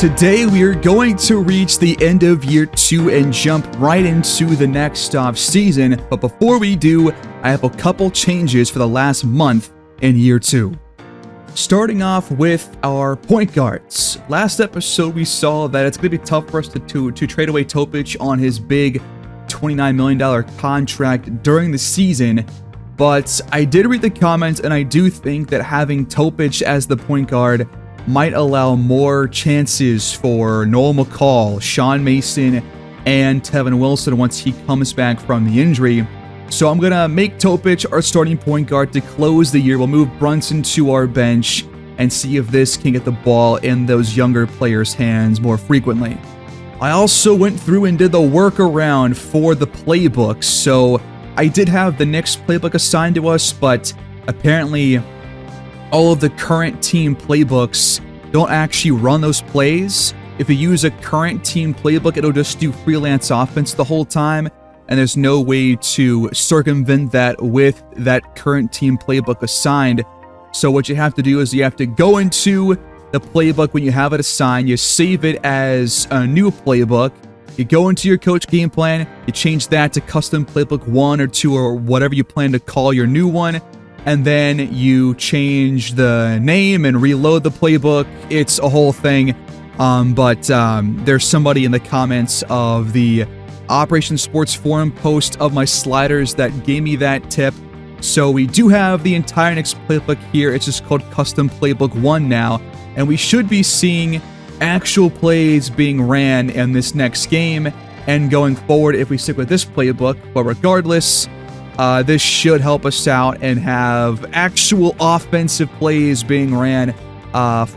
Today we are going to reach the end of year 2 and jump right into the next off season. But before we do, I have a couple changes for the last month in year 2. Starting off with our point guards. Last episode we saw that it's going to be tough for us to trade away Topic on his big $29 million contract during the season. But I did read the comments, and I do think that having Topic as the point guard might allow more chances for Noel McCall, Sean Mason, and Tevin Wilson once he comes back from the injury. So I'm going to make Topic our starting point guard to close the year. We'll move Brunson to our bench and see if this can get the ball in those younger players' hands more frequently. I also went through and did the workaround for the playbooks. So I did have the Knicks playbook assigned to us, but apparently all of the current team playbooks don't actually run those plays. If you use a current team playbook, it'll just do freelance offense the whole time, and there's no way to circumvent that with that current team playbook assigned. So what you have to do is you have to go into the playbook when you have it assigned, you save it as a new playbook, you go into your coach game plan, you change that to custom playbook 1 or 2 or whatever you plan to call your new one, and then you change the name and reload the playbook. It's a whole thing. But there's somebody in the comments of the Operation Sports Forum post of my sliders that gave me that tip. So we do have the entire Knicks playbook here. It's just called Custom Playbook 1 now. And we should be seeing actual plays being ran in this next game and going forward if we stick with this playbook. But regardless, this should help us out and have actual offensive plays being ran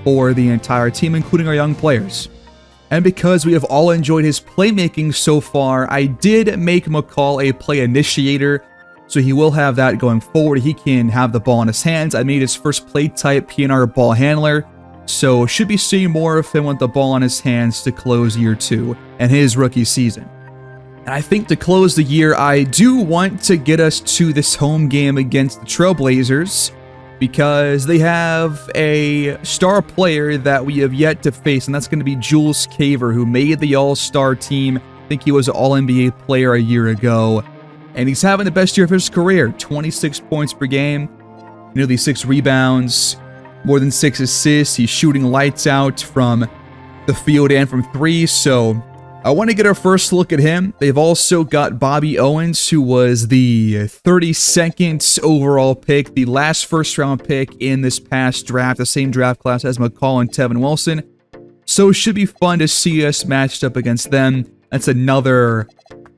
for the entire team, including our young players. And because we have all enjoyed his playmaking so far, I did make McCall a play initiator, so he will have that going forward. He can have the ball in his hands. I made his first play type PNR ball handler, so should be seeing more of him with the ball in his hands to close year 2 and his rookie season. And I think to close the year, I do want to get us to this home game against the Trailblazers because they have a star player that we have yet to face, and that's going to be Jules Caver, who made the All-Star team. I think he was an All-NBA player a year ago, and he's having the best year of his career. 26 points per game, nearly 6 rebounds, more than 6 assists. He's shooting lights out from the field and from 3, so I want to get our first look at him. They've also got Bobby Owens, who was the 32nd overall pick, the last first-round pick in this past draft, the same draft class as McCall and Tevin Wilson. So it should be fun to see us matched up against them. That's another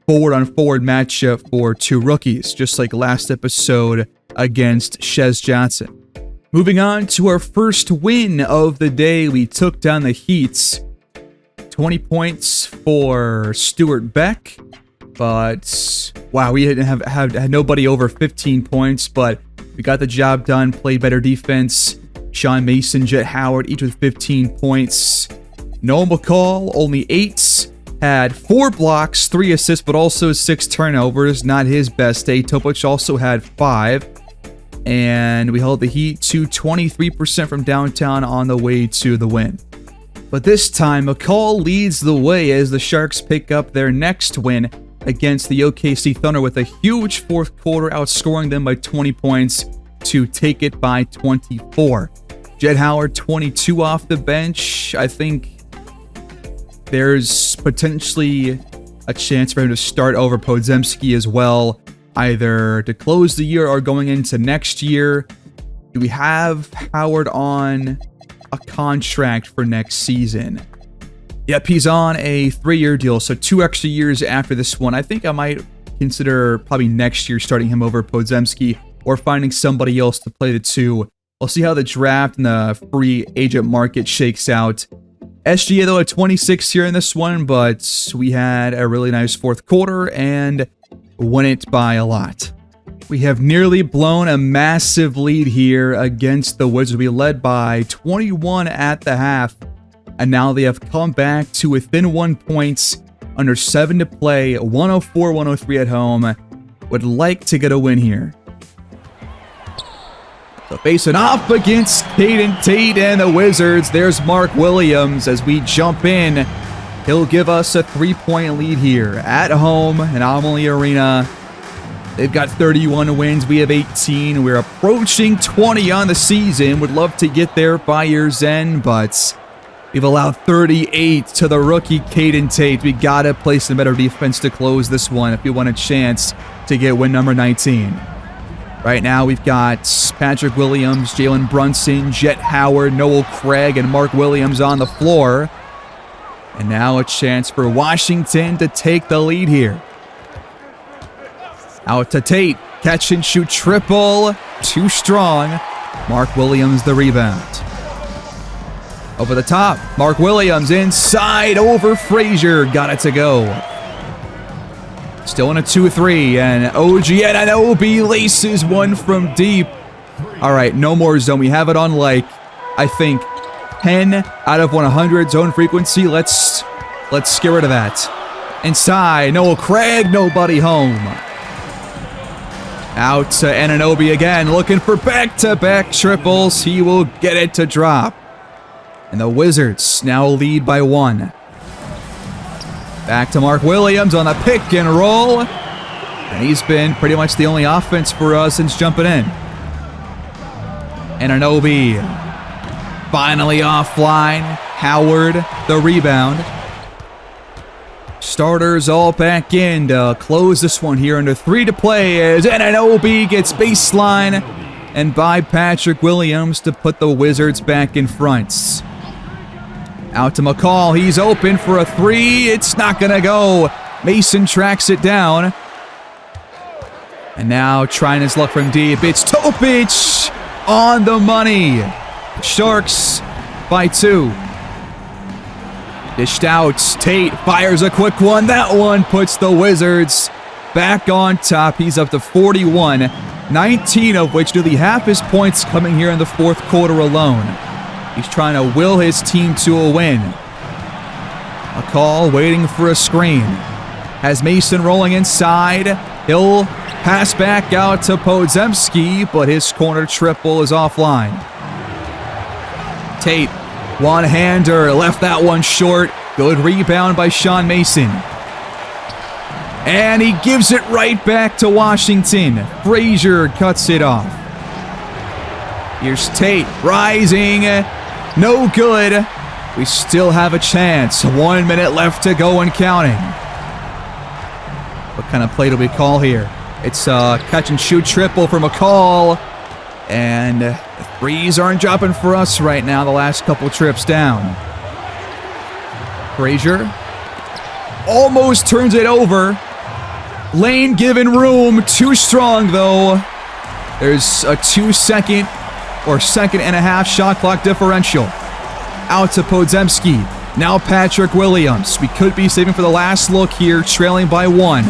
forward-on-forward matchup for 2 rookies, just like last episode against Shez Johnson. Moving on to our first win of the day, we took down the Heat. 20 points for Stuart Beck, but wow, we didn't had nobody over 15 points, but we got the job done, played better defense. Sean Mason, Jet Howard, each with 15 points. Noel McCall, only 8, had 4 blocks, 3 assists, but also 6 turnovers, not his best day. Topic also had 5, and we held the Heat to 23% from downtown on the way to the win. But this time, McCall leads the way as the Sharks pick up their next win against the OKC Thunder with a huge fourth quarter, outscoring them by 20 points to take it by 24. Jet Howard, 22 off the bench. I think there's potentially a chance for him to start over Podziemski as well, either to close the year or going into next year. Do we have Howard on a contract for next season? Yep, he's on a 3-year deal, so 2 extra years after this one. I think I might consider probably next year starting him over Podziemski or finding somebody else to play the 2. We'll see how the draft and the free agent market shakes out. SGA, though, at 26 here in this one, but we had a really nice fourth quarter and won it by a lot. We have nearly blown a massive lead here against the Wizards. We led by 21 at the half, and now they have come back to within 1 point, under 7 to play, 104-103 at home. Would like to get a win here. The facing off against Caden Tate and the Wizards. There's Mark Williams as we jump in. He'll give us a 3-point lead here at home in Amalie Arena. They've got 31 wins. We have 18. We're approaching 20 on the season. Would love to get there by year's end, but we've allowed 38 to the rookie Caden Tate. We got to play some better defense to close this one if we want a chance to get win number 19. Right now, we've got Patrick Williams, Jalen Brunson, Jet Howard, Noel Craig, and Mark Williams on the floor. And now a chance for Washington to take the lead here. Out to Tate. Catch and shoot triple. Too strong. Mark Williams the rebound. Over the top. Mark Williams inside over Frazier. Got it to go. Still in a 2-3. And OG Anunoby laces one from deep. All right, no more zone. We have it on like, I think, 10 out of 100 zone frequency. Let's get rid of that. Inside. Noel Craig. Nobody home. Out to Anunoby again, looking for back-to-back triples. He will get it to drop. And the Wizards now lead by 1. Back to Mark Williams on the pick and roll. And he's been pretty much the only offense for us since jumping in. Anunoby finally offline. Howard the rebound. Starters all back in to close this one here under 3 to play as Anunoby gets baseline and by Patrick Williams to put the Wizards back in front. Out to McCall. He's open for a 3. It's not going to go. Mason tracks it down. And now trying his luck from deep. It's Topic on the money. Sharks by 2. Dished out. Tate fires a quick one. That one puts the Wizards back on top. He's up to 41, 19 of which nearly half his points coming here in the fourth quarter alone. He's trying to will his team to a win. McCall waiting for a screen. Has Mason rolling inside. He'll pass back out to Podziemski, but his corner triple is offline. Tate, one-hander, left that one short. Good rebound by Sean Mason. And he gives it right back to Washington. Frazier cuts it off. Here's Tate rising. No good. We still have a chance. 1 minute left to go and counting. What kind of play do we call here? It's a catch and shoot triple for McCall. And the threes aren't dropping for us right now the last couple trips down. Frazier almost turns it over. Lane given room. Too strong though. There's a 2-second or second and a half shot clock differential. Out to Podziemski. Now Patrick Williams. We could be saving for the last look here, trailing by 1.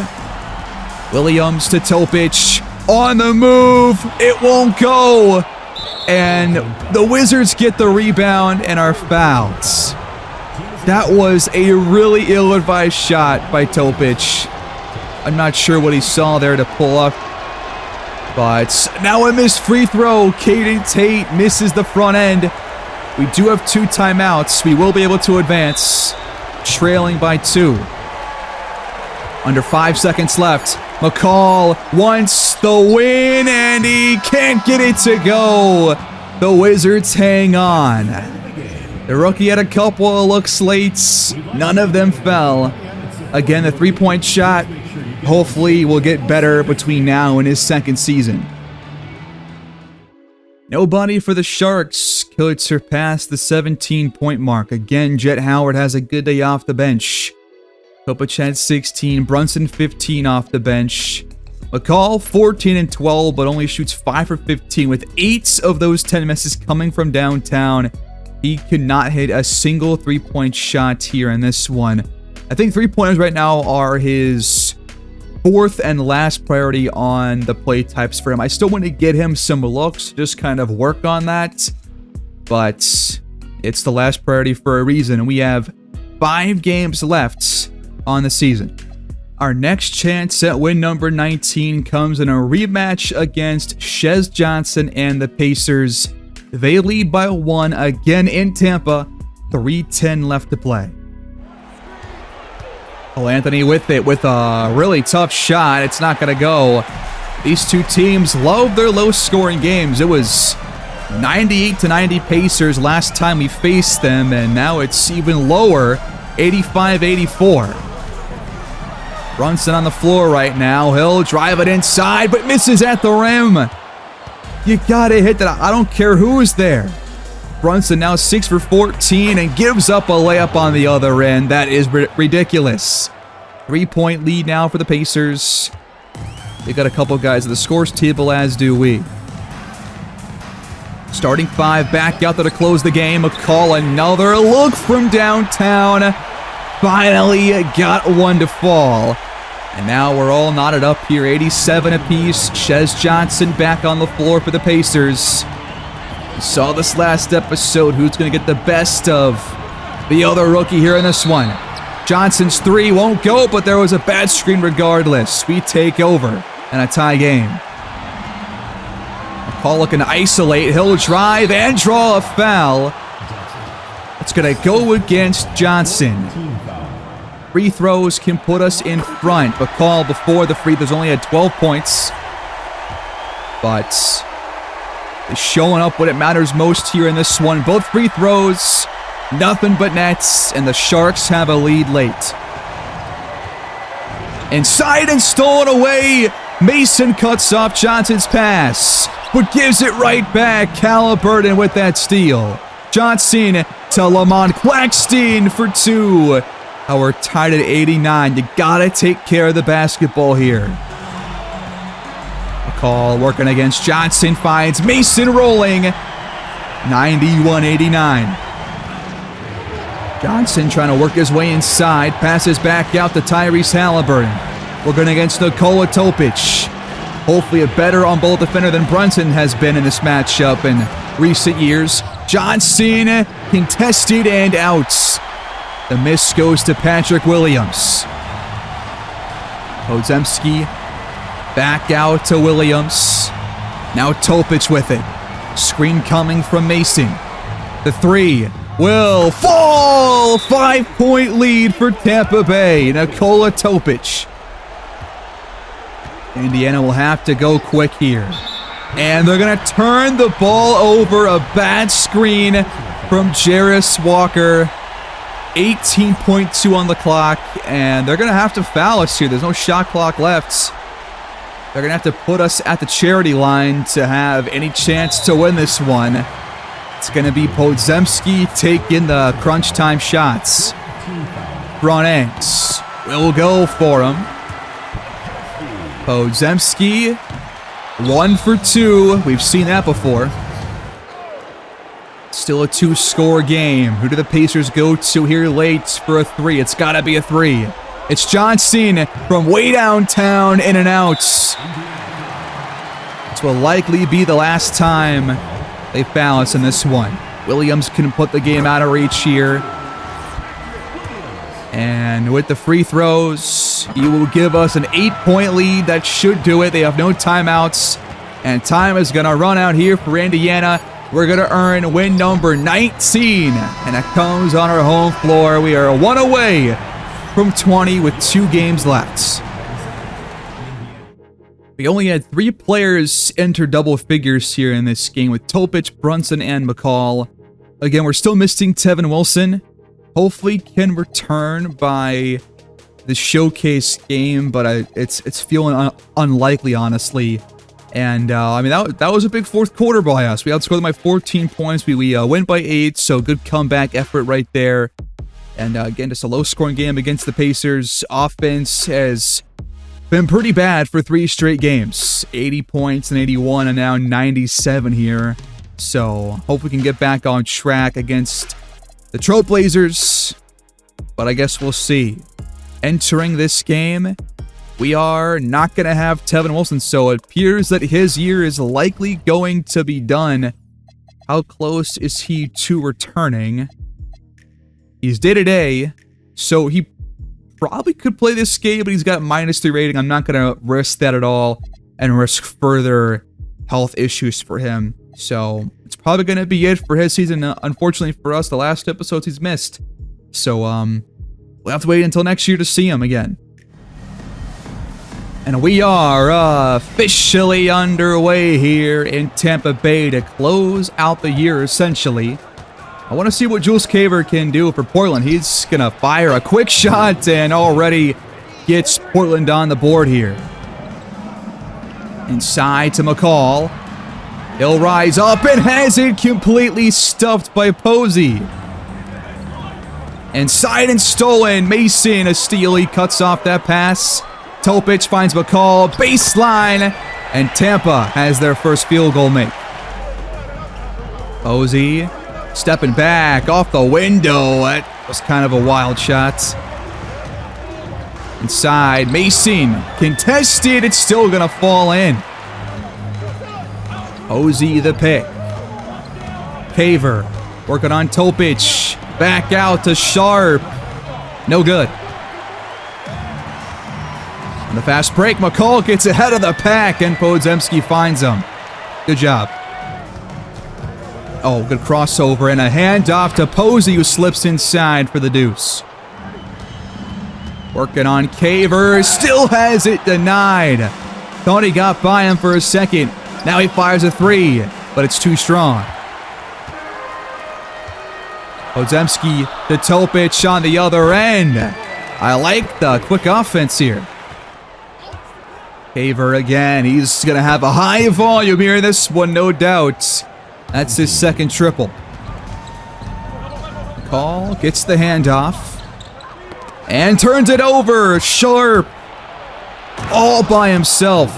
Williams to Topic. On the move. It won't go. And the Wizards get the rebound and are fouled. That was a really ill-advised shot by Topic. I'm not sure what he saw there to pull up. But now a missed free throw. Caden Tate misses the front end. We do have 2 timeouts. We will be able to advance. Trailing by 2. Under 5 seconds left. McCall wants the win, and he can't get it to go. The Wizards hang on. The rookie had a couple of looks late. None of them fell. Again, the 3-point shot hopefully will get better between now and his second season. Nobody for the Sharks could surpass the 17-point mark. Again, Jet Howard has a good day off the bench. Topic had 16, Brunson 15 off the bench. McCall 14 and 12, but only shoots 5 for 15 with 8 of those 10 misses coming from downtown. He could not hit a single 3-point shot here in this one. I think 3-pointers right now are his 4th and last priority on the play types for him. I still want to get him some looks, just kind of work on that. But it's the last priority for a reason. We have 5 games left on the season. Our next chance at win number 19 comes in a rematch against Shez Johnson and the Pacers. They lead by 1 again in Tampa. 3:10 left to play. Oh, Anthony with it with a really tough shot. It's not going to go. These two teams love their low-scoring games. It was 98-90 Pacers last time we faced them, and now it's even lower, 85-84. Brunson on the floor right now. He'll drive it inside, but misses at the rim. You gotta hit that. I don't care who's there. Brunson now 6 for 14 and gives up a layup on the other end. That is ridiculous. 3-point lead now for the Pacers. They got a couple guys at the scores table, as do we. Starting 5 back out there to close the game. McCall, another look from downtown. Finally got one to fall. And now we're all knotted up here, 87 apiece. Shez Johnson back on the floor for the Pacers. We saw this last episode. Who's going to get the best of the other rookie here in this one? Johnson's 3 won't go, but there was a bad screen regardless. We take over in a tie game. McCall looking to isolate. He'll drive and draw a foul. It's going to go against Johnson. Free throws can put us in front. McCall before the free throws only had 12 points. But is showing up when it matters most here in this one. Both free throws, nothing but nets, and the Sharks have a lead late. Inside and stolen away. Mason cuts off Johnson's pass, but gives it right back. Halliburton with that steal. Johnson to Lamont Claxton for 2. We're tied at 89. You gotta take care of the basketball here. McCall working against Johnson, finds Mason rolling. 91-89. Johnson trying to work his way inside. Passes back out to Tyrese Halliburton. Working against Nikola Topic. Hopefully a better on-ball defender than Brunson has been in this matchup in recent years. Johnson contested and out. The miss goes to Patrick Williams. Podziemski back out to Williams. Now Topic with it. Screen coming from Mason. The 3 will fall. 5-point lead for Tampa Bay. Nikola Topic. Indiana will have to go quick here. And they're going to turn the ball over. A bad screen from Jarris Walker. 18.2 on the clock, and they're going to have to foul us here. There's no shot clock left. They're going to have to put us at the charity line to have any chance to win this one. It's going to be Podziemski taking the crunch time shots. Brunette will go for him. Podziemski, 1 for 2. We've seen that before. Still a 2-score game. Who do the Pacers go to here late for a 3? It's got to be a 3. It's Johnson from way downtown, in and out. This will likely be the last time they foul us in this one. Williams can put the game out of reach here. And with the free throws, he will give us an 8-point lead. That should do it. They have no timeouts. And time is going to run out here for Indiana. We're going to earn win number 19, and it comes on our home floor. We are 1 away from 20 with 2 games left. We only had 3 players enter double figures here in this game with Topic, Brunson, and McCall. Again, we're still missing Tevin Wilson. Hopefully can return by the showcase game, but it's feeling unlikely, honestly. And, I mean, that was a big fourth quarter by us. We outscored them by 14 points. We went by 8, so good comeback effort right there. And, again, just a low-scoring game against the Pacers. Offense has been pretty bad for 3 straight games. 80 points and 81, and now 97 here. So, hope we can get back on track against the Trailblazers. But I guess we'll see. Entering this game, we are not going to have Tevin Wilson, so it appears that his year is likely going to be done. How close is he to returning? He's day-to-day, so he probably could play this game, but he's got -3 rating. I'm not going to risk that at all and risk further health issues for him. So it's probably going to be it for his season. Unfortunately for us, the last episodes he's missed. So we'll have to wait until next year to see him again. And we are officially underway here in Tampa Bay to close out the year, essentially. I want to see what Jules Caver can do for Portland. He's going to fire a quick shot and already gets Portland on the board here. Inside to McCall. He'll rise up and has it completely stuffed by Posey. Inside and stolen. Mason, a steal. He cuts off that pass. Topic finds McCall. Baseline. And Tampa has their first field goal make. Posey stepping back off the window. That was kind of a wild shot. Inside. Mason contested. It's still going to fall in. Posey the pick. Caver working on Topic. Back out to Sharp. No good. On the fast break, McCall gets ahead of the pack and Podziemski finds him. Good job. Oh, good crossover and a handoff to Posey, who slips inside for the deuce. Working on Caver. Still has it denied. Thought he got by him for a second. Now he fires a 3, but it's too strong. Podziemski to Topic on the other end. I like the quick offense here. Caver again. He's going to have a high volume here in this one, no doubt. That's his second triple. Call gets the handoff. And turns it over. Sharp. All by himself.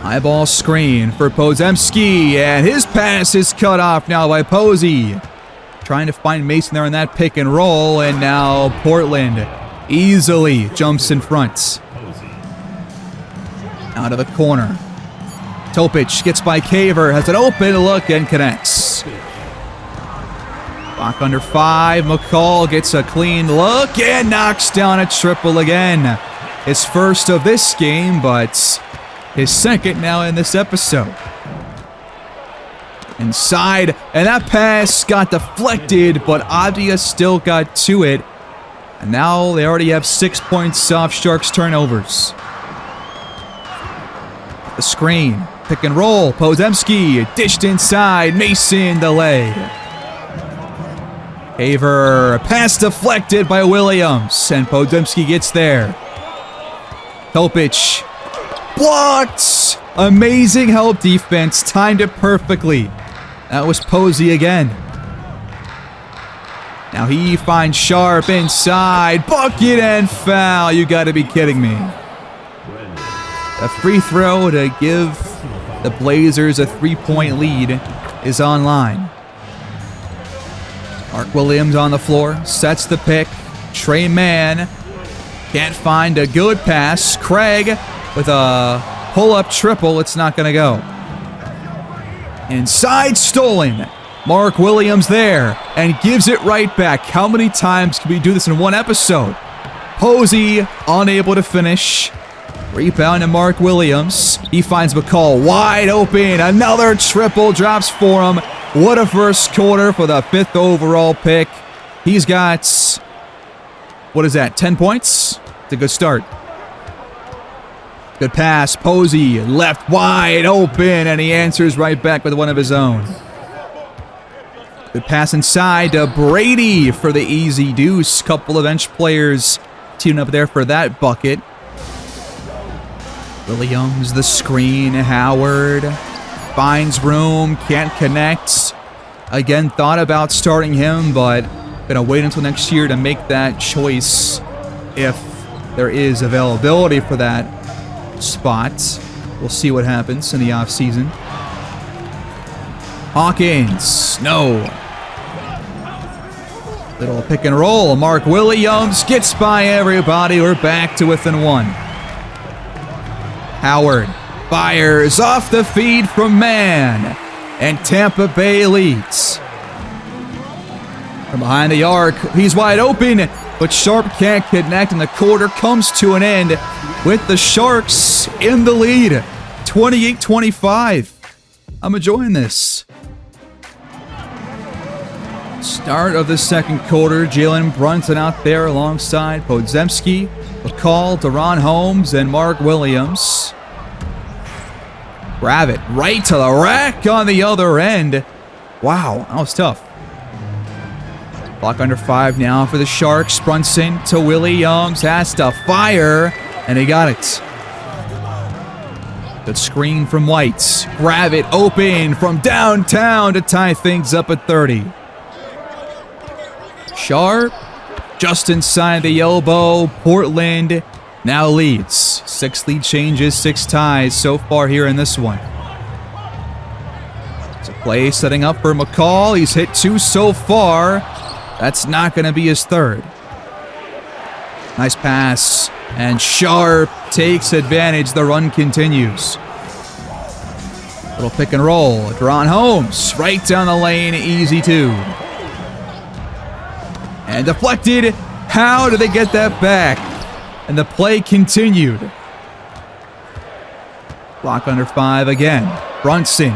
High ball screen for Podziemski. And his pass is cut off now by Posey. Trying to find Mason there on that pick and roll. And now Portland easily jumps in front. Out of the corner. Topic gets by Caver, has an open look and connects. Clock under 5. McCall gets a clean look and knocks down a triple again. His first of this game, but his second now in this episode. Inside, and that pass got deflected, but Avdia still got to it. And now they already have 6 points off Sharks turnovers. The screen, pick and roll, Podziemski dished inside, Mason the leg. Caver, pass deflected by Williams, and Podziemski gets there. Topic, blocked! Amazing help defense, timed it perfectly. That was Posey again. Now he finds Sharp inside, bucket and foul, you gotta be kidding me. A free throw to give the Blazers a 3-point lead is online. Mark Williams on the floor, sets the pick. Trey Mann can't find a good pass. Craig with a pull-up triple. It's not going to go. Inside stolen. Mark Williams there and gives it right back. How many times can we do this in one episode? Posey unable to finish. Rebound to Mark Williams. He finds McCall wide open. Another triple drops for him. What a first quarter for the 5th overall pick. He's got, what is that, 10 points? It's a good start. Good pass. Posey left wide open, and he answers right back with one of his own. Good pass inside to Brady for the easy deuce. Couple of bench players teaming up there for that bucket. Williams, the screen. Howard finds room, can't connect. Again, thought about starting him, but gonna wait until next year to make that choice if there is availability for that spot. We'll see what happens in the offseason. Hawkins, no. Little pick and roll. Mark Williams gets by everybody. We're back to within 1. Howard fires off the feed from Mann, and Tampa Bay leads. From behind the arc, he's wide open, but Sharp can't connect, and the quarter comes to an end with the Sharks in the lead, 28-25. I'm enjoying this. Start of the second quarter, Jalen Brunson out there alongside Podziemski, McCall, Deron Holmes, and Mark Williams. Grab it right to the rack on the other end. Wow, that was tough. Clock under 5 now for the Sharks. Brunson to Williams, has to fire, and he got it. Good screen from White. Grab it open from downtown to tie things up at 30. Sharp, just inside the elbow. Portland now leads. 6 lead changes, 6 ties so far here in this one. It's a play setting up for McCall. He's hit 2 so far. That's not going to be his 3rd. Nice pass. And Sharp takes advantage. The run continues. Little pick and roll. Deron Holmes right down the lane. Easy 2. And deflected. How did they get that back? And the play continued. Block under 5 again. Brunson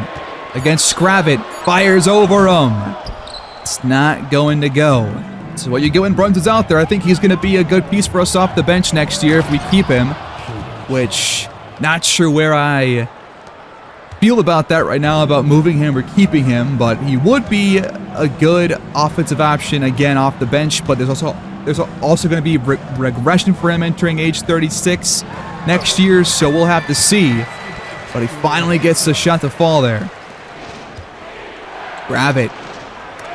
against Scravett. Fires over him. It's not going to go. So what you get when Brunson's out there, I think he's going to be a good piece for us off the bench next year if we keep him. Which, not sure where I feel about that right now, about moving him or keeping him. But he would be a good offensive option again off the bench. But there's also going to be regression for him entering age 36 next year. So we'll have to see. But he finally gets the shot to fall there. Grab it.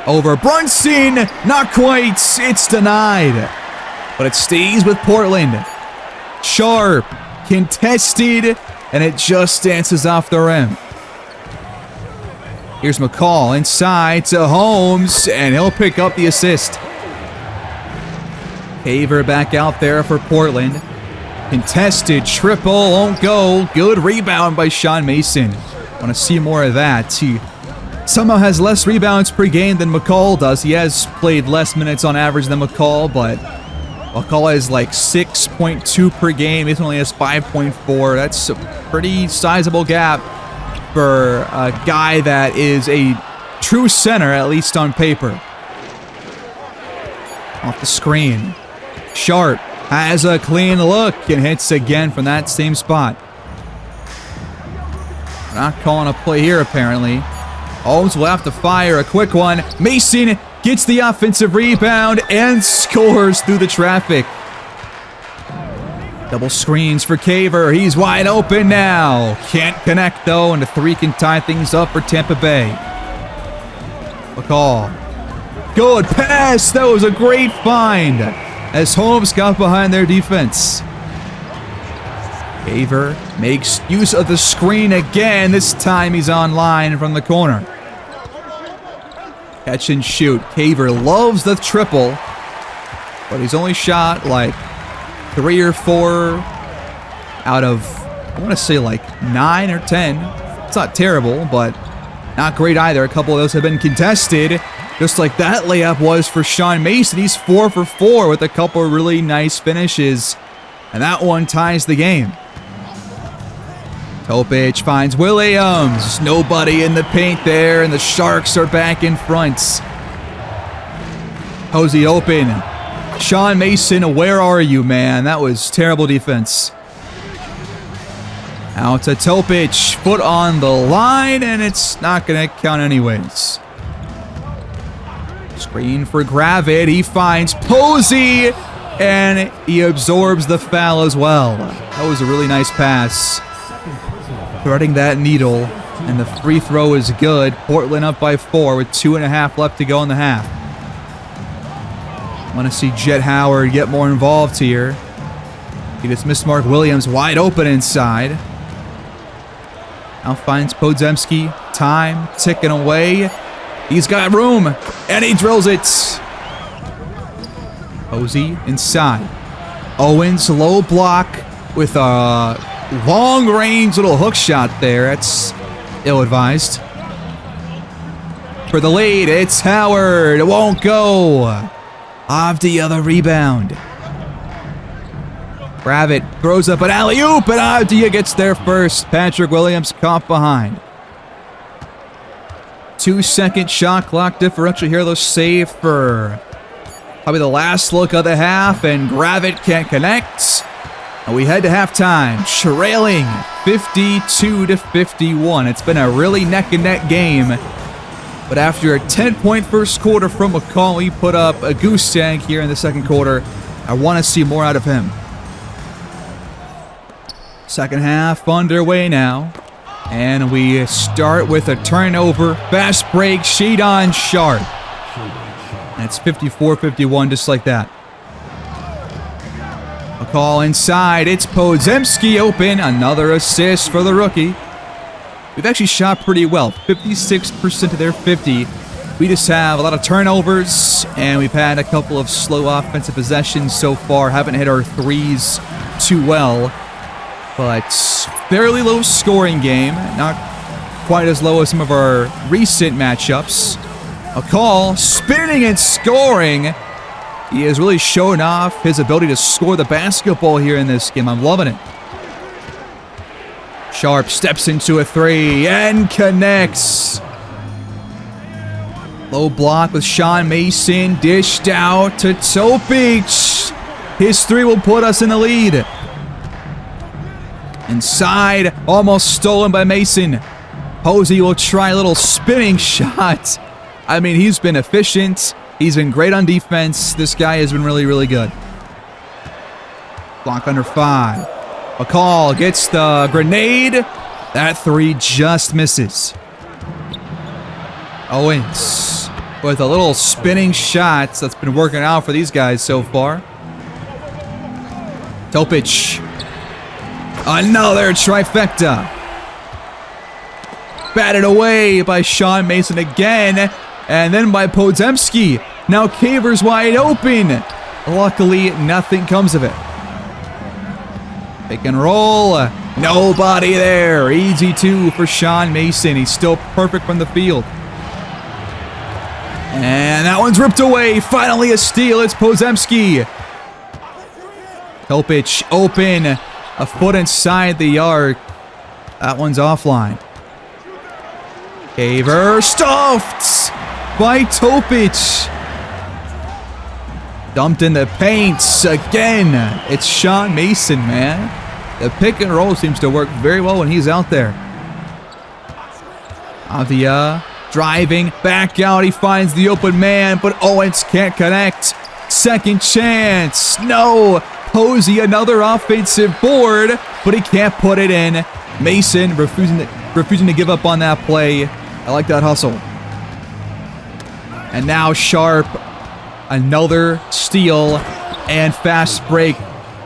Over Brunson. Not quite. It's denied. But it stays with Portland. Sharp. Contested. And it just dances off the rim. Here's McCall inside to Holmes. And he'll pick up the assist. Haver back out there for Portland. Contested triple. Won't go. Good rebound by Sean Mason. Want to see more of that. He somehow has less rebounds per game than McCall does. He has played less minutes on average than McCall, but McCall has like 6.2 per game. Mason only has 5.4. That's a pretty sizable gap for a guy that is a true center, at least on paper. Off the screen. Sharp has a clean look and hits again from that same spot. Not calling a play here, apparently. Holmes will have to fire a quick one. Mason gets the offensive rebound and scores through the traffic. Double screens for Caver. He's wide open now. Can't connect, though, and the 3 can tie things up for Tampa Bay. McCall. Good pass. That was a great find as Holmes got behind their defense. Caver makes use of the screen again. This time he's online from the corner. Catch and shoot. Caver loves the triple, but he's only shot like 3 or 4 out of, I want to say like 9 or 10. It's not terrible, but not great either. A couple of those have been contested, just like that layup was for Sean Mason. He's 4 for 4 with a couple of really nice finishes, and that one ties the game. Topic finds Williams. Nobody in the paint there, and the Sharks are back in front. Posey open. Sean Mason, where are you, man? That was terrible defense. Out to Topic. Foot on the line, and it's not going to count anyways. Screen for Gravit. He finds Posey, and he absorbs the foul as well. That was a really nice pass. Threading that needle, and the free throw is good. Portland up by 4 with 2.5 left to go in the half. Want to see Jet Howard get more involved here. He just missed Mark Williams wide open inside. Now finds Podziemski. Time ticking away. He's got room, and he drills it. Posey inside. Owens low block with a long-range little hook shot there. That's ill-advised. for the lead. It's Howard. It won't go. Avdia the rebound. Gravett throws up an alley-oop, and Avdia gets there first. Patrick Williams caught behind. 2-second shot clock differential here. They'll save for probably the last look of the half, and Gravett can't connect. And we head to halftime, trailing 52-51. It's been a really neck-and-neck game. But after a 10-point first quarter from McCall, he put up a goose egg here in the second quarter. I want to see more out of him. Second half underway now. And we start with a turnover. Fast break, sheet on Sharp. And it's 54-51 just like that. McCall inside. It's Podziemski open. Another assist for the rookie. We've actually shot pretty well. 56% of their 50. We just have a lot of turnovers, and we've had a couple of slow offensive possessions so far. Haven't hit our threes too well. But fairly low scoring game. Not quite as low as some of our recent matchups. McCall spinning and scoring. He has really shown off his ability to score the basketball here in this game. I'm loving it. Sharp steps into a three and connects. Low block with Sean Mason. Dished out to Topic. His three will put us in the lead. Inside, almost stolen by Mason. Posey will try a little spinning shot. I mean, he's been efficient. He's been great on defense. This guy has been really, really good. Block under 5. McCall gets the grenade. That three just misses. Owens with a little spinning shot that's been working out for these guys so far. Topic. Another trifecta. Batted away by Sean Mason again. And then by Podziemski. Now Caver's wide open. Luckily, nothing comes of it. Pick and roll. Nobody there. Easy two for Sean Mason. He's still perfect from the field. And that one's ripped away. Finally a steal. It's Podziemski. Topic open. A foot inside the arc. That one's offline. Caver stuffed by Topic. Dumped in the paint again. It's Sean Mason, man. The pick and roll seems to work very well when he's out there. Avdia driving back out. He finds the open man, but Owens can't connect. Second chance. No. Posey, another offensive board, but he can't put it in. Mason refusing to give up on that play. I like that hustle. And now Sharp, another steal and fast break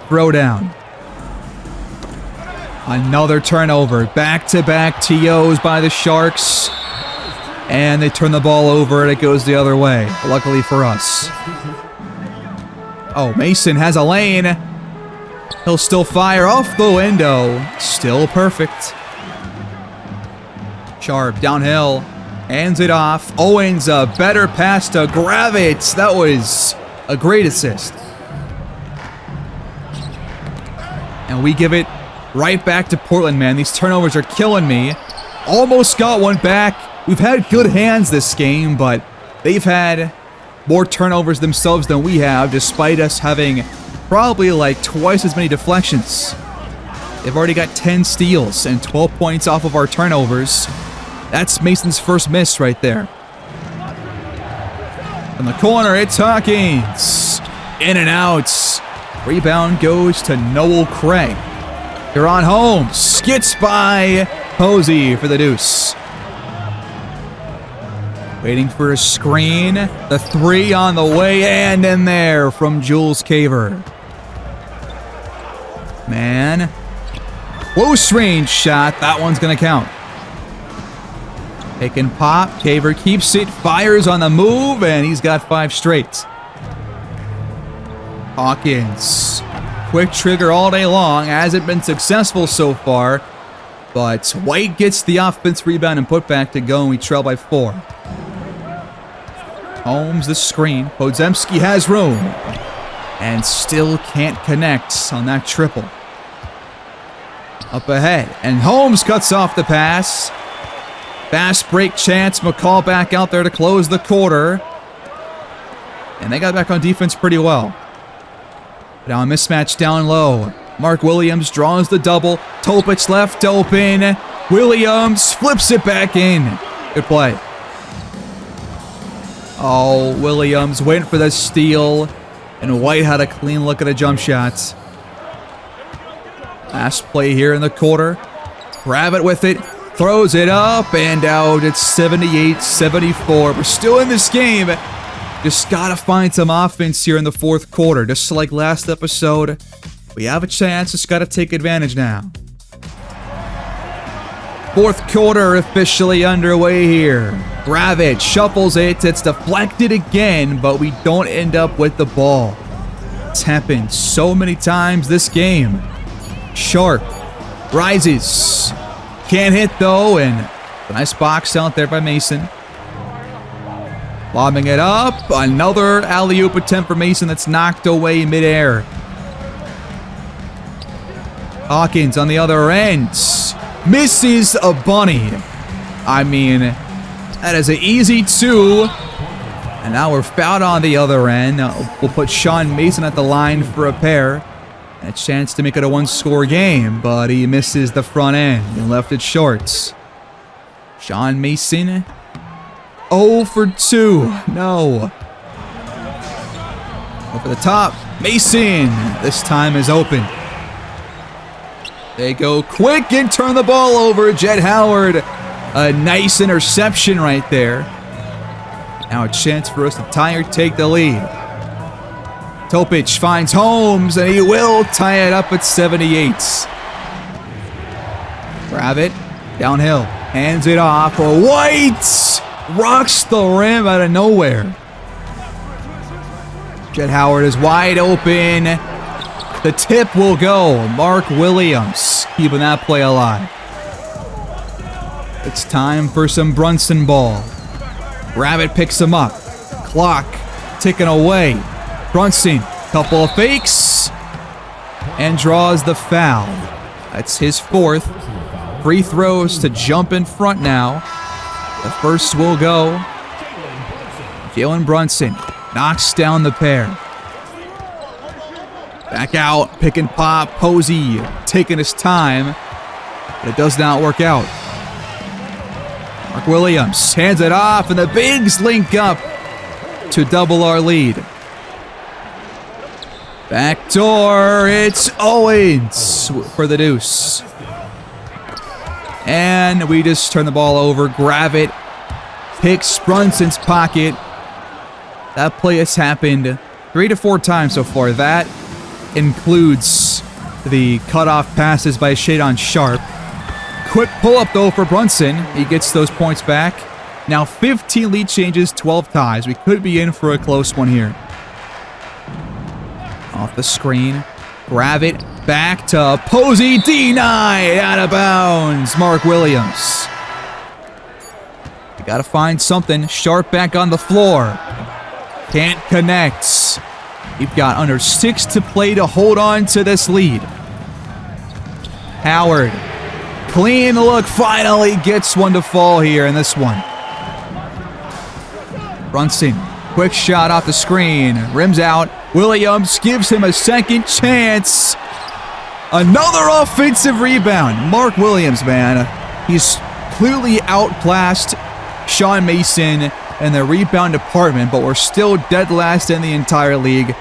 throwdown. Another turnover. Back-to-back TOs by the Sharks. And they turn the ball over and it goes the other way, luckily for us. Oh, Mason has a lane. He'll still fire off the window. Still perfect. Sharp downhill. Hands it off. Owens a better pass to Gravett. That was a great assist. And we give it right back to Portland, man. These turnovers are killing me. Almost got one back. We've had good hands this game, but they've had more turnovers themselves than we have, despite us having probably like twice as many deflections. They've already got 10 steals and 12 points off of our turnovers. That's Mason's first miss right there. In the corner, it's Hawkins. In and out. Rebound goes to Noel Craig. You're on home. Skits by Posey for the deuce. Waiting for a screen. The three on the way and in there from Jules Caver. Man. Close range shot. That one's going to count. Pick and pop. Caver keeps it. Fires on the move. And he's got 5 straight. Hawkins. Quick trigger all day long. Hasn't been successful so far. But White gets the offense rebound and put back to go. And we trail by 4. Holmes the screen. Podziemski has room. And still can't connect on that triple. Up ahead. And Holmes cuts off the pass. Fast break chance. McCall back out there to close the quarter. And they got back on defense pretty well. Now a mismatch down low. Mark Williams draws the double. Topic left open. Williams flips it back in. Good play. Oh, Williams went for the steal. And White had a clean look at the jump shots. Last play here in the quarter. Rabbit with it. Throws it up and out. It's 78-74. We're still in this game. Just gotta find some offense here in the fourth quarter. Just like last episode, we have a chance. Just gotta take advantage now. Fourth quarter officially underway here. Rabbit shuffles it. It's deflected again, but we don't end up with the ball. It's happened so many times this game. Sharp rises. Can't hit though, and a nice box out there by Mason. Lobbing it up. Another alley-oop attempt for Mason that's knocked away midair. Hawkins on the other end. Misses a bunny. I mean, that is an easy two. And now we're fouled on the other end. We'll put Sean Mason at the line for a pair. A chance to make it a one-score game, but he misses the front end and left it short. Sean Mason, 0 for 2. No. Over the top. Mason. This time is open. They go quick and turn the ball over. Jett Howard. A nice interception right there. Now a chance for us to tie or take the lead. Topic finds Holmes, and he will tie it up at 78. Rabbit, downhill, hands it off. White rocks the rim out of nowhere. Jett Howard is wide open. The tip will go. Mark Williams keeping that play alive. It's time for some Brunson ball. Rabbit picks him up. Clock ticking away. Brunson, couple of fakes, and draws the foul. That's his fourth. Free throws to jump in front now. The first will go. Jalen Brunson knocks down the pair. Back out, pick and pop. Posey taking his time, but it does not work out. Mark Williams hands it off, and the Bigs link up to double our lead. Backdoor, it's Owens for the deuce. And we just turn the ball over. Gravett picks Brunson's pocket. That play has happened 3 to 4 times so far. That includes the cutoff passes by Shadon Sharp. Quick pull-up, though, for Brunson. He gets those points back. Now 15 lead changes, 12 ties. We could be in for a close one here. Off the screen. Grab it. Back to Posey. Denied. Out of bounds. Mark Williams. We got to find something. Sharp back on the floor. Can't connect. We've got under 6 to play to hold on to this lead. Howard. Clean look. Finally gets one to fall here in this one. Brunson. Quick shot off the screen. Rims out. Williams gives him a second chance. Another offensive rebound. Mark Williams, man. He's clearly outclassed Sean Mason in the rebound department, but we're still dead last in the entire league.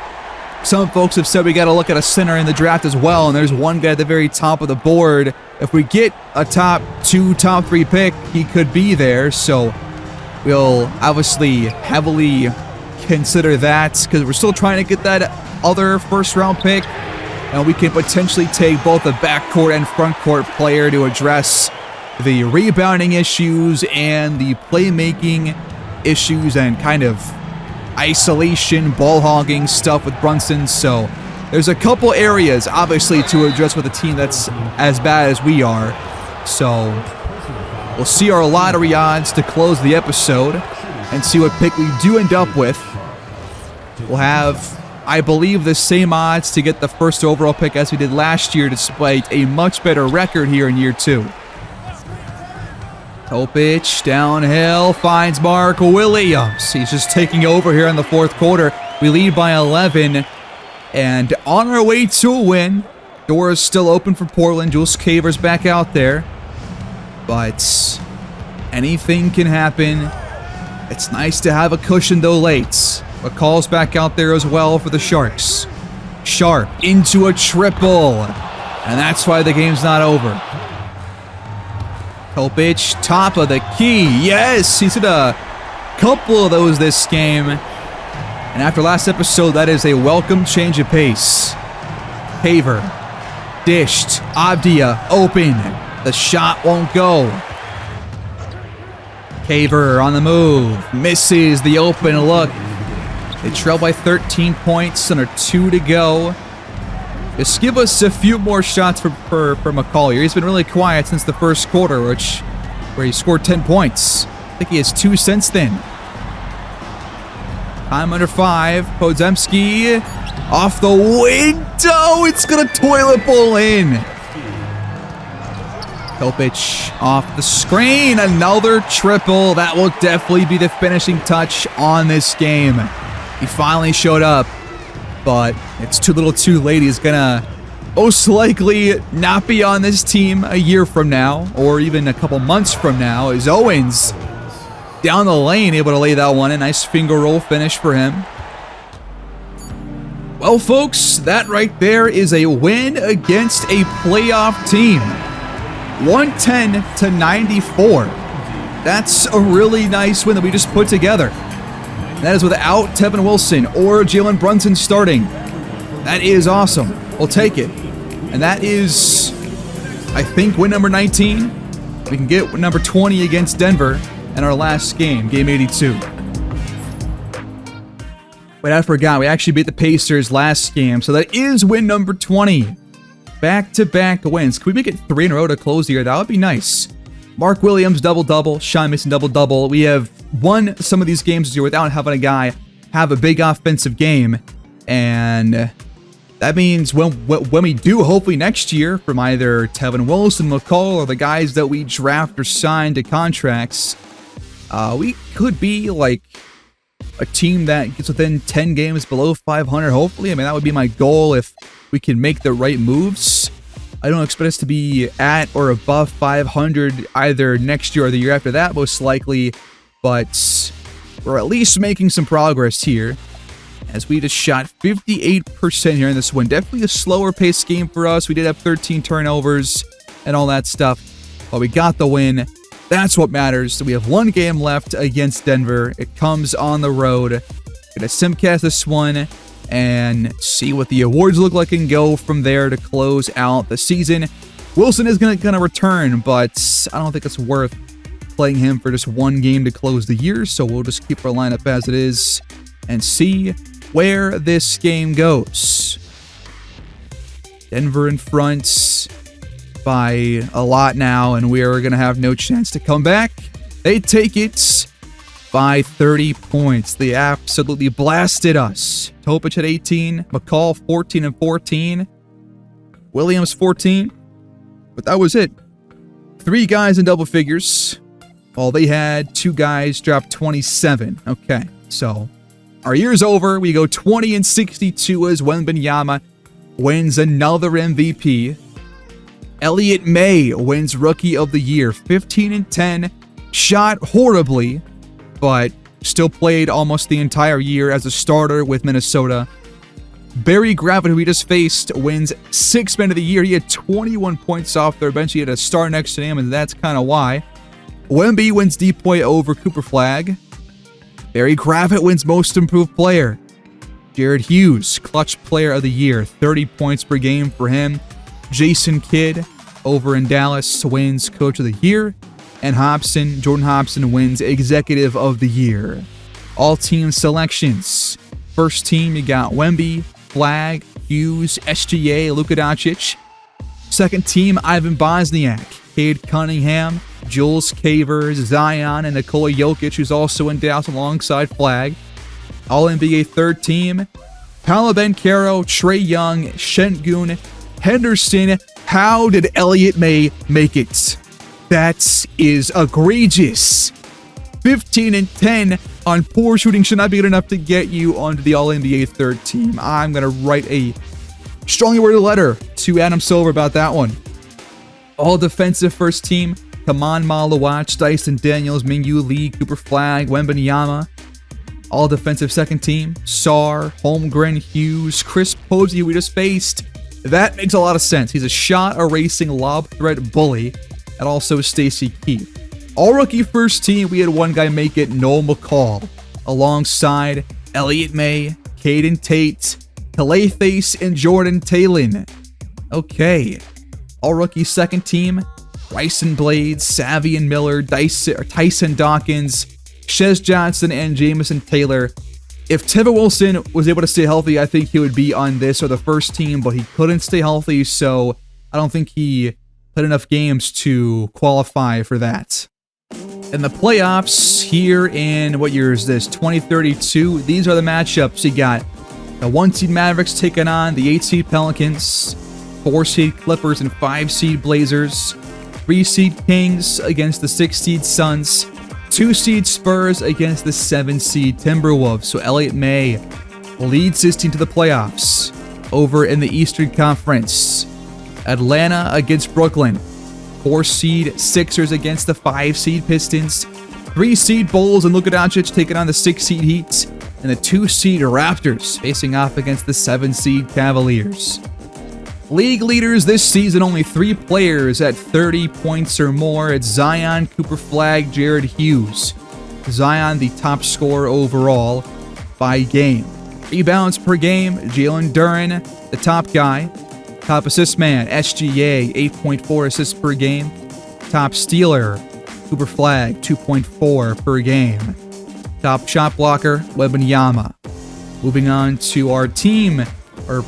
Some folks have said we got to look at a center in the draft as well, and there's one guy at the very top of the board. If we get a top 2, top 3 pick, he could be there, so we'll obviously heavily consider that because we're still trying to get that other first-round pick, and we can potentially take both a backcourt and frontcourt player to address the rebounding issues and the playmaking issues and kind of isolation, ball hogging stuff with Brunson. So there's a couple areas, obviously, to address with a team that's as bad as we are. So we'll see our lottery odds to close the episode. and see what pick we do end up with. We'll have, I believe, the same odds to get the first overall pick as we did last year, despite a much better record here in year 2. Topic downhill finds Mark Williams. He's just taking over here in the fourth quarter. We lead by 11 and on our way to a win. Door is still open for Portland. Jules Caver's back out there. But anything can happen. It's nice to have a cushion though late. McCall's back out there as well for the Sharks. Sharp into a triple. And that's why the game's not over. Kopich, top of the key. Yes, he's hit a couple of those this game. And after last episode, that is a welcome change of pace. Haver, dished. Avdia, open. The shot won't go. Haver on the move. Misses the open look. They trail by 13 points. Under 2 to go. Just give us a few more shots for McCall here. He's been really quiet since the first quarter, where he scored 10 points. I think he has 2 since then. Time under 5. Podziemski off the window. It's going to toilet bowl in. Kopich off the screen. Another triple. That will definitely be the finishing touch on this game. He finally showed up. But it's too little too late. He's gonna most likely not be on this team a year from now, or even a couple months from now, as Owens down the lane able to lay that one in. Nice finger roll finish for him. Well, folks, that right there is a win against a playoff team. 110 to 94. That's a really nice win that we just put together. That is without Tevin Wilson or Jalen Brunson starting. That is awesome. We'll take it. And that is, I think, win number 19. We can get win number 20 against Denver in our last game, game 82. Wait, I forgot. We actually beat the Pacers last game, so that is win number 20. Back-to-back wins. Can we make it 3 in a row to close the year? That would be nice. Mark Williams, double-double. Sean Mason, double-double. We have won some of these games this year without having a guy have a big offensive game. And that means when we do, hopefully next year, from either Tevin Wilson, McCall, or the guys that we draft or sign to contracts, we could be like a team that gets within 10 games below 500, hopefully. I mean, that would be my goal if we can make the right moves. I don't expect us to be at or above 500 either next year or the year after that, most likely. But we're at least making some progress here, as we just shot 58% here in this one. Definitely a slower paced game for us. We did have 13 turnovers and all that stuff, but we got the win. That's what matters. We have 1 game left against Denver. It comes on the road. Gonna simcast this one and see what the awards look like and go from there to close out the season. Wilson is gonna return, but I don't think it's worth playing him for just 1 game to close the year, so we'll just keep our lineup as it is and see where this game goes. Denver in front by a lot now, and we are going to have no chance to come back. They take it by 30 points. They absolutely blasted us. Topic at 18, McCall 14 and 14, Williams 14, but that was it. 3 guys in double figures. Well, they had 2 guys drop 27. Okay, so our year's over. We go 20 and 62 as Wembanyama wins another MVP. Elliot May wins Rookie of the Year, 15 and 10. Shot horribly, but still played almost the entire year as a starter with Minnesota. Barry Gravett, who we just faced, wins 6th Man of the Year. He had 21 points off their bench. He had a star next to him, and that's kind of why. Wemby wins Depoy over Cooper Flag. Barry Gravett wins Most Improved Player. Jared Hughes, Clutch Player of the Year, 30 points per game for him. Jason Kidd over in Dallas wins Coach of the Year. And Jordan Hobson wins Executive of the Year. All team selections. First team, you got Wemby, Flag, Hughes, SGA, Luka Doncic. Second team, Ivan Bosniak, Cade Cunningham, Jules Cavers, Zion, and Nikola Jokic, who's also in Dallas alongside Flag. All-NBA third team, Paolo Banchero, Trae Young, Şengün, Henderson. How did Elliot May make it? That is egregious. 15 and 10 on poor shooting should not be good enough to get you onto the All-NBA third team. I'm going to write a strongly worded letter to Adam Silver about that one. All-defensive first team, Kaman Malawach, Dyson Daniels, Mingyu Lee, Cooper Flag, Wembanyama. All-defensive second team, Sarr, Holmgren, Hughes, Chris Posey, who we just faced. That makes a lot of sense. He's a shot-erasing lob threat bully, and also Stacey Keith. All-rookie first team, we had one guy make it, Noel McCall, alongside Elliot May, Caden Tate, Calathis, and Jordan Talon. Okay. All-rookie second team, Bryson Blades, Savion Miller, Tyson Dawkins, Shez Johnson, and Jamison Taylor. If Tevin Wilson was able to stay healthy, I think he would be on this or the first team, but he couldn't stay healthy, so I don't think he played enough games to qualify for that. In the playoffs, here in, what year is this, 2032, these are the matchups. You got the 1-seed Mavericks taking on the 8-seed Pelicans, 4-seed Clippers and 5-seed Blazers, 3-seed Kings against the 6-seed Suns, 2-seed Spurs against the 7-seed Timberwolves. So Elliot May leads his team to the playoffs. Over in the Eastern Conference, Atlanta against Brooklyn, 4-seed Sixers against the 5-seed Pistons, 3-seed Bulls and Luka Doncic taking on the 6-seed Heat, and the 2-seed Raptors facing off against the 7-seed Cavaliers. League leaders this season, only 3 players at 30 points or more. It's Zion, Cooper Flag, Jared Hughes. Zion, the top scorer overall by game. Rebounds per game, Jalen Duren, the top guy. Top assist man, SGA, 8.4 assists per game. Top stealer, Cooper Flag, 2.4 per game. Top shot blocker, Wembanyama. Moving on to our team, our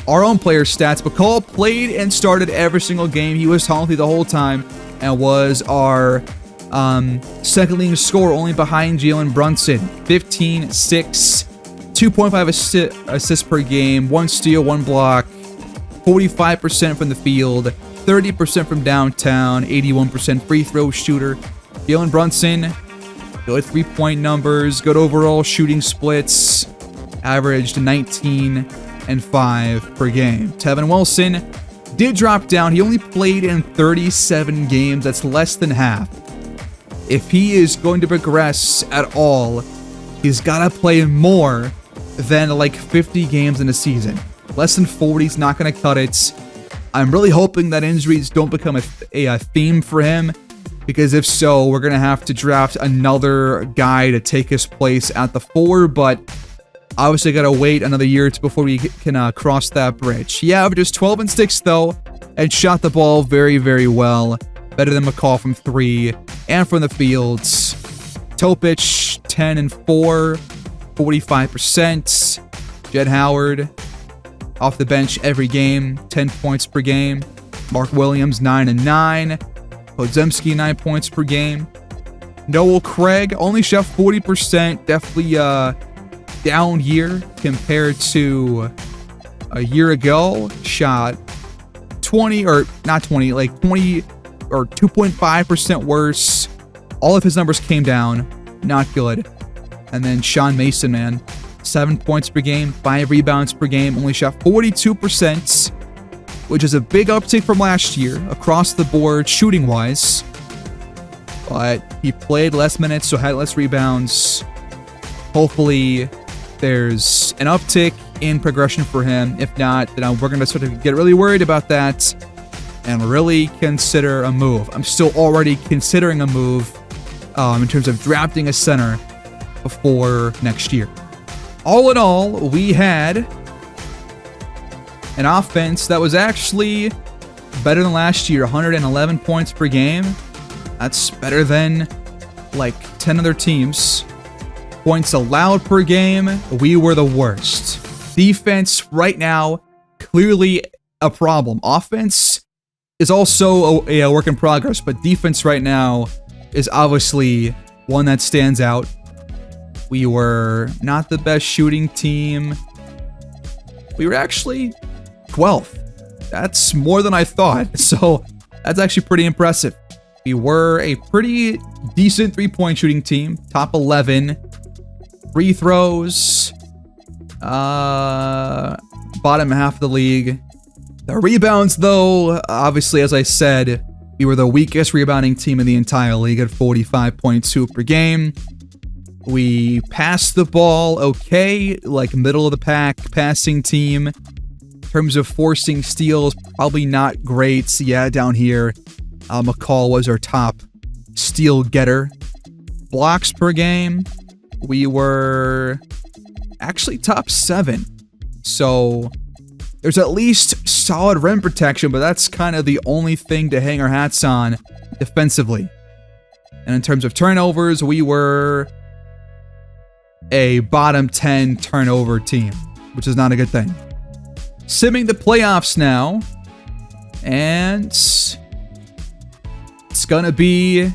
own player stats. McCall played and started every single game. He was healthy the whole time and was our second leading scorer, only behind Jalen Brunson. 15, 6, 2.5 assists per game, 1 steal, 1 block, 45% from the field, 30% from downtown, 81% free throw shooter. Jalen Brunson, good 3-point numbers, good overall shooting splits, averaged 19 and 5 per game. Tevin Wilson did drop down. He only played in 37 games. That's less than half. If he is going to progress at all, he's got to play more than like 50 games in a season. Less than 40 is not going to cut it. I'm really hoping that injuries don't become a theme for him, because if so, we're going to have to draft another guy to take his place at the 4, but obviously got to wait another year before we can cross that bridge. He averages 12 and 6 though, and shot the ball very, very well. Better than McCall from 3 and from the fields. Topic, 10 and 4, 45%. Jed Howard, off the bench every game, 10 points per game. Mark Williams, 9 and 9. Podziemski, 9 points per game. Noel Craig only shot 40%. Definitely down year compared to a year ago. Shot 20 or not 20, like 20 or 2.5% worse. All of his numbers came down. Not good. And then Sean Mason, man, 7 points per game, 5 rebounds per game, only shot 42%, which is a big uptick from last year across the board shooting wise. But he played less minutes, so had less rebounds. Hopefully there's an uptick in progression for him. If not, then we're going to sort of get really worried about that and really consider a move. I'm still already considering a move in terms of drafting a center before next year. All in all, we had an offense that was actually better than last year. 111 points per game. That's better than like 10 other teams. Points allowed per game, we were the worst. Defense right now, clearly a problem. Offense is also a work in progress, but defense right now is obviously one that stands out. We were not the best shooting team. We were actually 12th. That's more than I thought, so that's actually pretty impressive. We were a pretty decent three-point shooting team, top 11. Free throws, bottom half of the league. The rebounds, though, obviously, as I said, we were the weakest rebounding team in the entire league at 45.2 per game. We passed the ball okay, like middle of the pack passing team. In terms of forcing steals, probably not great. So yeah, down here, McCall was our top steal getter. Blocks per game, we were actually top 7. So there's at least solid rim protection, but that's kind of the only thing to hang our hats on defensively. And in terms of turnovers, we were a bottom 10 turnover team, which is not a good thing. Simming the playoffs now, and it's gonna be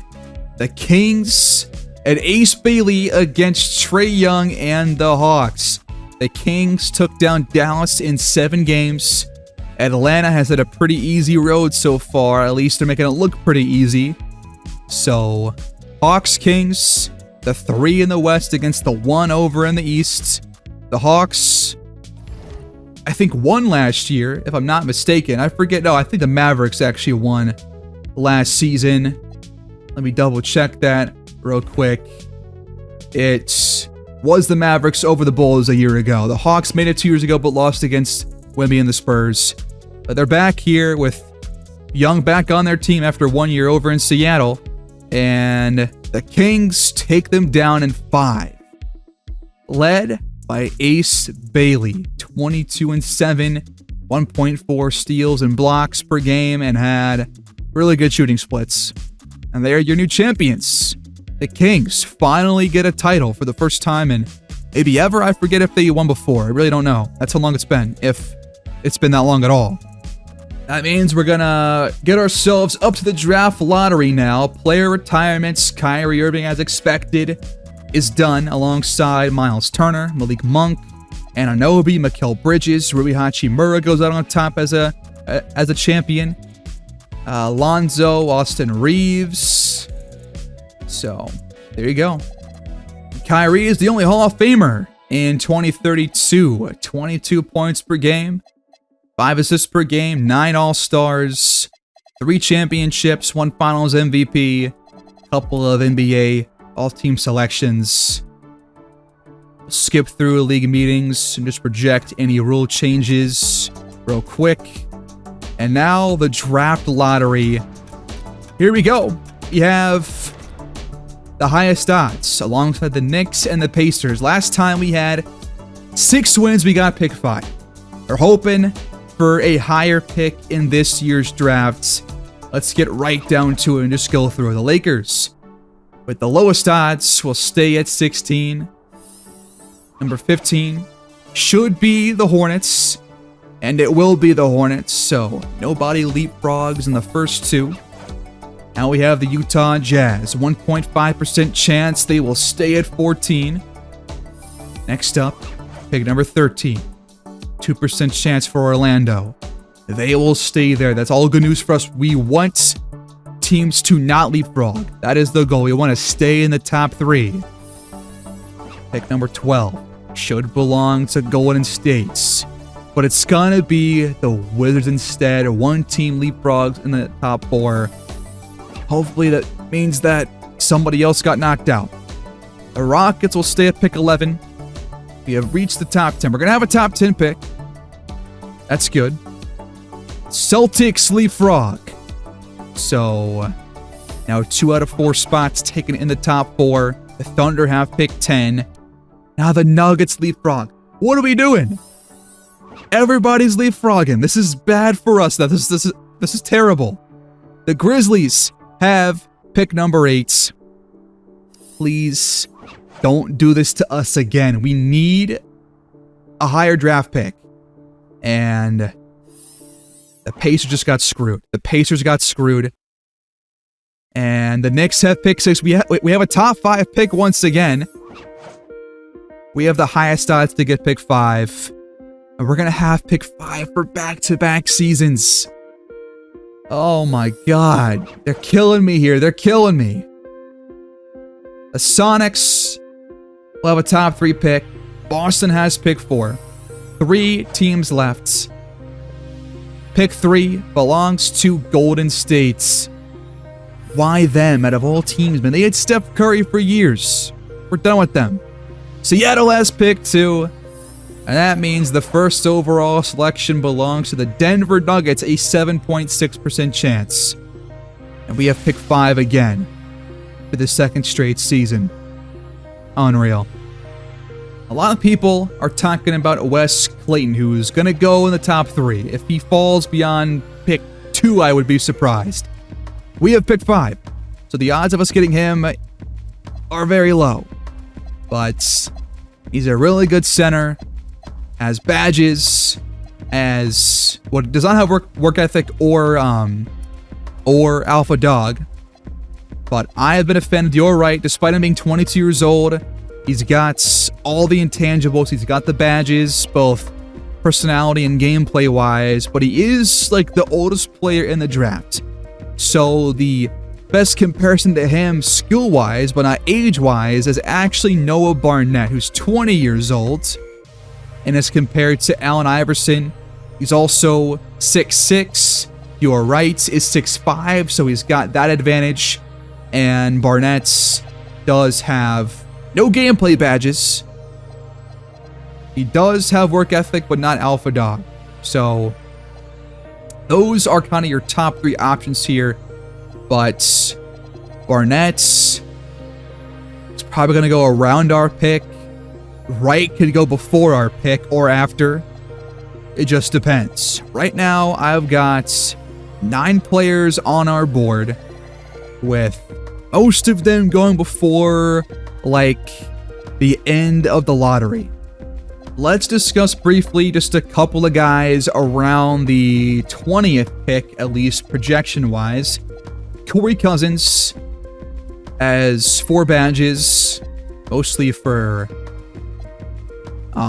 the Kings and Ace Bailey against Trae Young and the Hawks. The Kings took down Dallas in 7 games. Atlanta has had a pretty easy road so far. At least they're making it look pretty easy. So, Hawks, Kings, the 3 in the West against the 1 over in the East. The Hawks, I think, won last year, if I'm not mistaken. I forget. No, I think the Mavericks actually won last season. Let me double check that real quick. It was the Mavericks over the Bulls a year ago. The Hawks made it 2 years ago, but lost against Wemby and the Spurs. But they're back here with Young back on their team after 1 year over in Seattle. And the Kings take them down in 5. Led by Ace Bailey, 22-7, 1.4 steals and blocks per game, and had really good shooting splits. And they are your new champions. The Kings finally get a title for the first time in maybe ever. I forget if they won before. I really don't know. That's how long it's been, if it's been that long at all. That means we're gonna get ourselves up to the draft lottery now. Player retirements, Kyrie Irving, as expected, is done alongside Miles Turner, Malik Monk, Anunoby, Mikal Bridges. Rui Hachimura goes out on top as a champion. Lonzo, Austin Reeves. So, there you go. Kyrie is the only Hall of Famer in 2032. 22 points per game, 5 assists per game, 9 All-Stars, 3 championships, 1 Finals MVP, couple of NBA All-Team selections. We'll skip through league meetings and just project any rule changes real quick. And now the draft lottery. Here we go. We have the highest odds alongside the Knicks and the Pacers. Last time we had 6 wins, we got pick 5. They're hoping for a higher pick in this year's drafts. Let's get right down to it and just go through. The Lakers, with the lowest odds, will stay at 16. Number 15 should be the Hornets, and it will be the Hornets, so nobody leapfrogs in the first 2. Now we have the Utah Jazz, 1.5% chance they will stay at 14. Next up, pick number 13. 2% chance for Orlando. They will stay there. That's all good news for us. We want teams to not leapfrog. That is the goal. We want to stay in the top 3. Pick number 12 should belong to Golden State, but it's gonna be the Wizards instead. 1 team leapfrogs in the top 4. Hopefully that means that somebody else got knocked out. The Rockets will stay at pick 11. We have reached the top 10. We're going to have a top 10 pick. That's good. Celtics leapfrog. So now 2 out of 4 spots taken in the top 4. The Thunder have pick 10. Now the Nuggets leapfrog. What are we doing? Everybody's leapfrogging. This is bad for us. This is terrible. The Grizzlies have pick number 8. Please don't do this to us again. We need a higher draft pick. And The Pacers just got screwed. The Pacers got screwed. And the Knicks have pick 6. We have a top 5 pick once again. We have the highest odds to get pick 5. And we're going to have pick 5 for back-to-back seasons. Oh my god. They're killing me here. They're killing me. The Sonics will have a top 3 pick. Boston has pick 4. 3 teams left. Pick 3 belongs to Golden State. Why them out of all teams, man? They had Steph Curry for years. We're done with them. Seattle has pick 2. And that means the first overall selection belongs to the Denver Nuggets, a 7.6% chance. And we have pick 5 again for the second straight season. Unreal. A lot of people are talking about Wes Clayton, who's going to go in the top 3. If he falls beyond pick 2, I would be surprised. We have pick 5, so the odds of us getting him are very low. But he's a really good center, has badges, does not have work ethic or alpha dog. But I have been a fan of Dior Wright, despite him being 22 years old. He's got all the intangibles. He's got the badges, both personality and gameplay wise. But he is like the oldest player in the draft. So the best comparison to him skill-wise, but not age-wise, is actually Noah Barnett, who's 20 years old. And as compared to Allen Iverson, he's also 6'6". Dior Wright is 6'5", so he's got that advantage. And Barnett does have no gameplay badges. He does have work ethic, but not alpha dog. So those are kind of your top 3 options here. But Barnett is probably going to go around our pick. Wright could go before our pick or after. It just depends. Right now, I've got 9 players on our board, with most of them going before, like, the end of the lottery. Let's discuss briefly just a couple of guys around the 20th pick, at least projection-wise. Corey Cousins has 4 badges, mostly for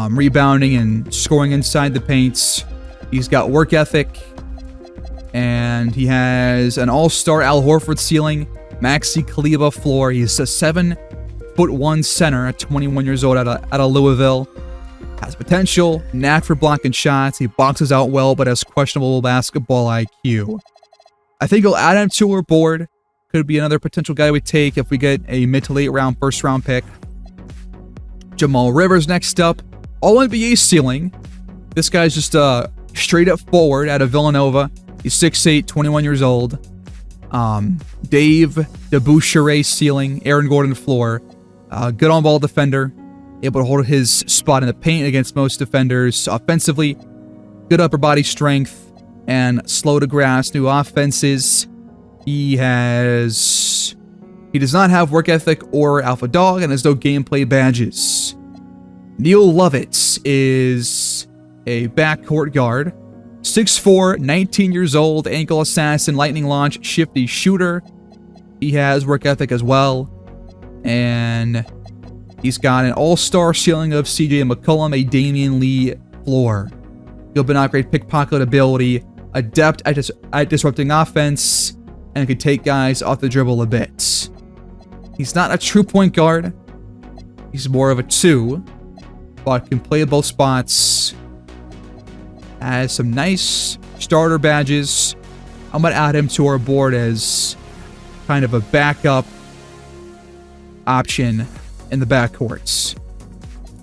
rebounding and scoring inside the paints. He's got work ethic, and he has an all-star Al Horford ceiling, Maxi Kleber floor. He's a 7'1" center at 21 years old out of Louisville. Has potential, knack for blocking shots. He boxes out well, but has questionable basketball IQ. I think he'll add him to our board. Could be another potential guy we take if we get a mid to late round first round pick. Jamal Rivers next up. All NBA ceiling. This guy's just a straight up forward out of Villanova. He's 6'8", 21 years old. Dave DeBoucheray ceiling. Aaron Gordon floor. Good on ball defender. Able to hold his spot in the paint against most defenders. Offensively, good upper body strength and slow to grasp new offenses. He does not have work ethic or alpha dog and has no gameplay badges. Neil Lovitz is a backcourt guard. 6'4", 19 years old, ankle assassin, lightning launch, shifty shooter. He has work ethic as well. And he's got an all-star ceiling of CJ McCollum, a Damian Lee floor. He'll be not great pickpocket ability, adept at disrupting offense, and can take guys off the dribble a bit. He's not a true point guard. He's more of a 2, but can play both spots. Has some nice starter badges. I'm going to add him to our board as kind of a backup option in the backcourts.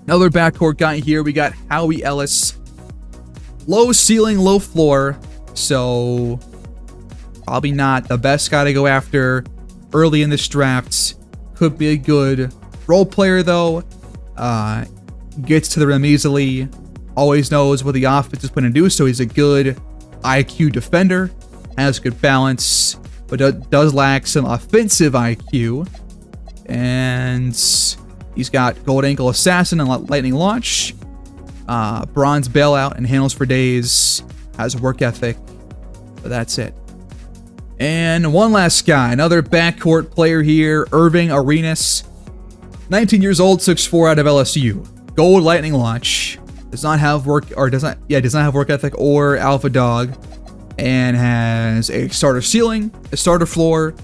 Another backcourt guy here. We got Howie Ellis. Low ceiling, low floor. So probably not the best guy to go after early in this draft. Could be a good role player though. Gets to the rim easily. Always knows what the offense is going to do. So he's a good IQ defender. Has good balance. But does lack some offensive IQ. And he's got gold ankle assassin and lightning launch. Bronze bailout and handles for days. Has work ethic. but that's it. And one last guy, another backcourt player here, Irving Arenas. 19 years old, 6'4" out of LSU. Gold Lightning launch. Does not have work ethic or alpha dog, and has a starter ceiling, a starter floor.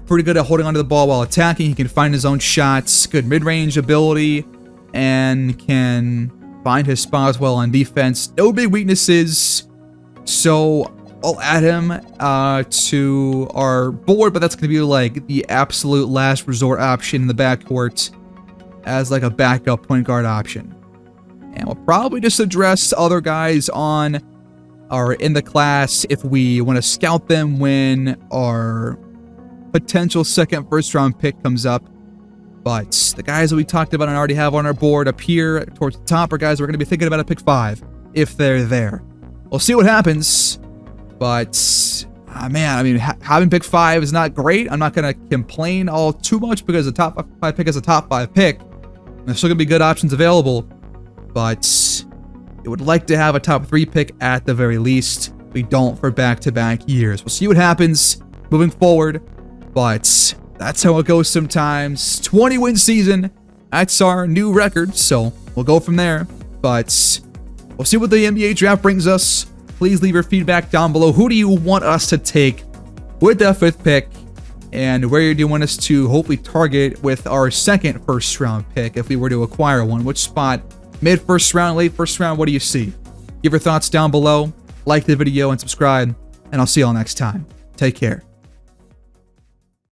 Pretty good at holding onto the ball while attacking. He can find his own shots, good mid-range ability, and can find his spots well on defense. No big weaknesses, so I'll add him to our board, but that's going to be like the absolute last resort option in the backcourt as like a backup point guard option. And we'll probably just address other guys on or in the class if we want to scout them when our potential second first-round pick comes up. But the guys that we talked about and already have on our board up here towards the top are guys we're going to be thinking about at pick 5, if they're there. We'll see what happens. But, man, I mean, having pick 5 is not great. I'm not going to complain all too much because the top 5 pick is a top 5 pick. There's still going to be good options available. But I would like to have a top 3 pick at the very least. We don't for back-to-back years. We'll see what happens moving forward. But that's how it goes sometimes. 20-win season. That's our new record. So we'll go from there. But we'll see what the NBA draft brings us. Please leave your feedback down below. Who do you want us to take with that 5th pick? And where do you want us to hopefully target with our second first-round pick if we were to acquire one? Which spot? Mid first round, late first round, what do you see? Give your thoughts down below, like the video, and subscribe, and I'll see y'all next time. Take care.